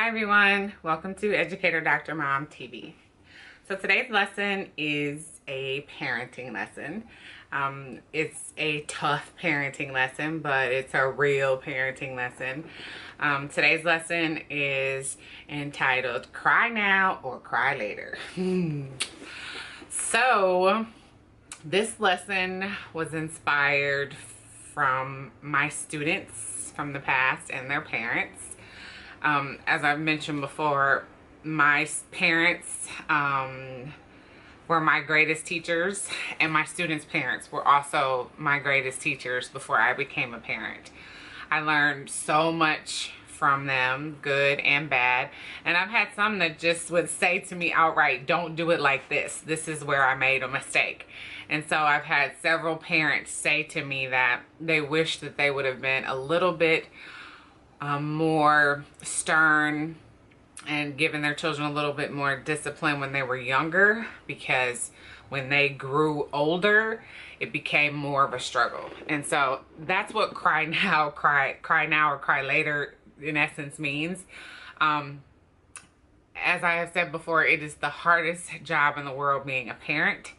Hi everyone, welcome to Educator Dr. Mom TV. So today's lesson is a parenting lesson. It's a tough parenting lesson, but it's a real parenting lesson. Today's lesson is entitled Cry Now or Cry Later. So this lesson was inspired from my students from the past and their parents. As I've mentioned before, my parents were my greatest teachers, and my students' parents were also my greatest teachers before I became a parent. I learned so much from them, good and bad, and I've had some that just would say to me outright, don't do it like this. This is where I made a mistake. And so I've had several parents say to me that they wish that they would have been a little bit more stern and given their children a little bit more discipline when they were younger, because when they grew older it became more of a struggle. And so that's what cry now or cry later in essence means. As I have said before, it is the hardest job in the world being a parent.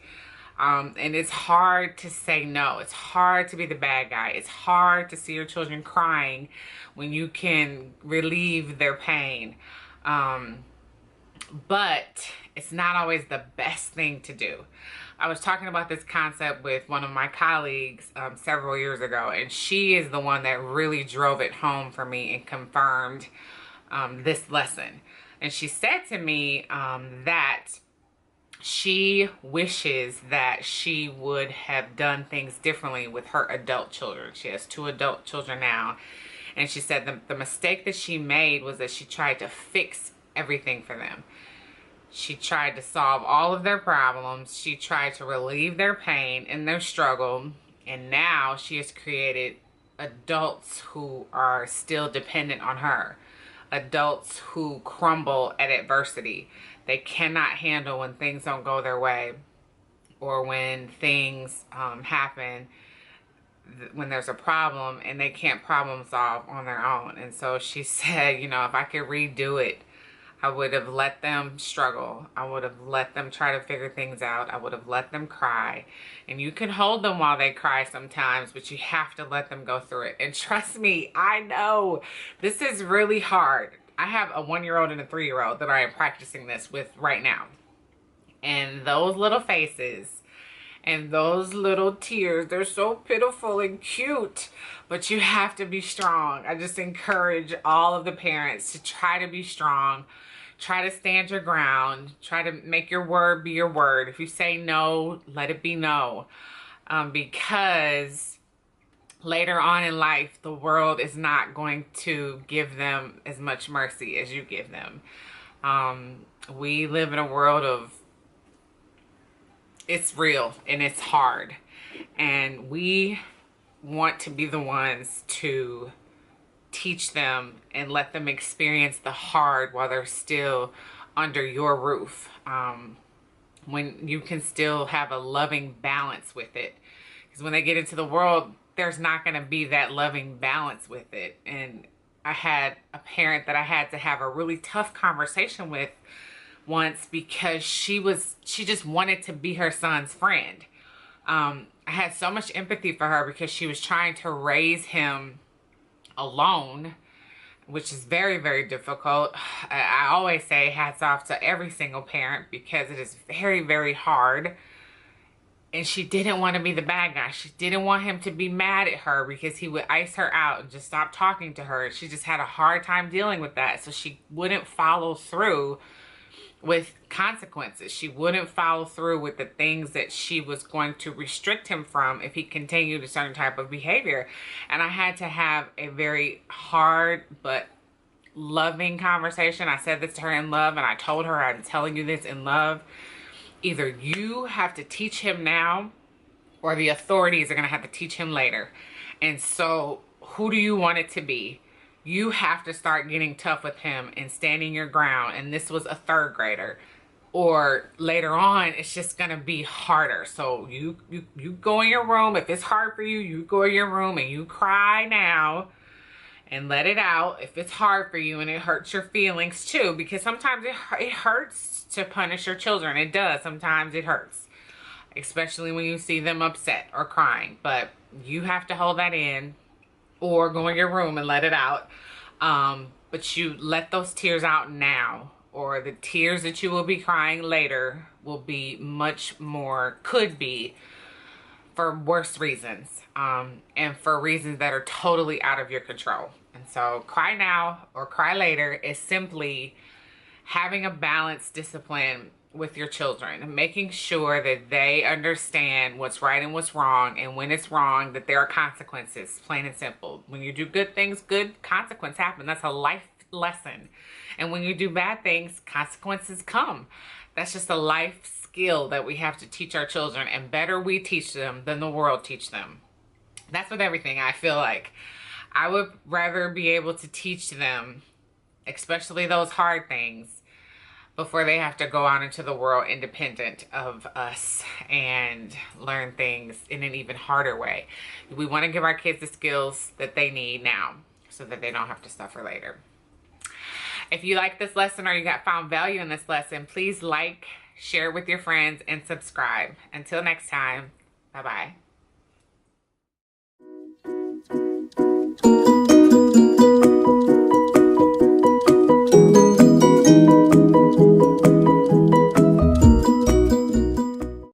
And it's hard to say no. It's hard to be the bad guy. It's hard to see your children crying when you can relieve their pain. But it's not always the best thing to do. I was talking about this concept with one of my colleagues several years ago, and she is the one that really drove it home for me and confirmed this lesson. And she said to me that she wishes that she would have done things differently with her adult children. She has 2 adult children now. And she said the mistake that she made was that she tried to fix everything for them. She tried to solve all of their problems. She tried to relieve their pain and their struggle. And now she has created adults who are still dependent on her. Adults who crumble at adversity. They cannot handle when things don't go their way, or when things happen, when there's a problem and they can't problem solve on their own. And so she said, you know, if I could redo it, I would have let them struggle. I would have let them try to figure things out. I would have let them cry. And you can hold them while they cry sometimes, but you have to let them go through it. And trust me, I know this is really hard. I have a 1-year-old and a 3-year-old that I am practicing this with right now. And those little faces and those little tears, they're so pitiful and cute, but you have to be strong. I just encourage all of the parents to try to be strong. Try to stand your ground. Try to make your word be your word. If you say no, let it be no. Because later on in life, the world is not going to give them as much mercy as you give them. We live in a world of, it's real and it's hard. And we want to be the ones to teach them and let them experience the hard while they're still under your roof. When you can still have a loving balance with it. Because when they get into the world, there's not going to be that loving balance with it. And I had a parent that I had to have a really tough conversation with once, because she just wanted to be her son's friend. I had so much empathy for her because she was trying to raise him alone, which is very, very difficult. I always say hats off to every single parent, because it is very, very hard. And she didn't want to be the bad guy. She didn't want him to be mad at her because he would ice her out and just stop talking to her. She just had a hard time dealing with that. So she wouldn't follow through with consequences. She wouldn't follow through with the things that she was going to restrict him from if he continued a certain type of behavior. And I had to have a very hard but loving conversation. I said this to her in love, and I told her, I'm telling you this in love. Either you have to teach him now, or the authorities are going to have to teach him later. And so who do you want it to be? You have to start getting tough with him and standing your ground. And this was a 3rd grader. Or later on, it's just going to be harder. So you go in your room. If it's hard for you, you go in your room and you cry now. and let it out if it's hard for you and it hurts your feelings too, because sometimes it hurts to punish your children. It does. Sometimes it hurts, especially when you see them upset or crying. But you have to hold that in or go in your room and let it out. But you let those tears out now, or the tears that you will be crying later will be much more, could be, for worse reasons, and for reasons that are totally out of your control. And so cry now or cry later is simply having a balanced discipline with your children, making sure that they understand what's right and what's wrong, and when it's wrong, that there are consequences, plain and simple. When you do good things, good consequences happen. That's a life lesson. And when you do bad things, consequences come. That's just a life skill that we have to teach our children, and better we teach them than the world teach them. That's with everything. I feel like I would rather be able to teach them, especially those hard things, before they have to go out into the world independent of us and learn things in an even harder way. We want to give our kids the skills that they need now so that they don't have to suffer later. If you like this lesson or you found value in this lesson, please like, share it with your friends, and subscribe. Until next time, bye-bye.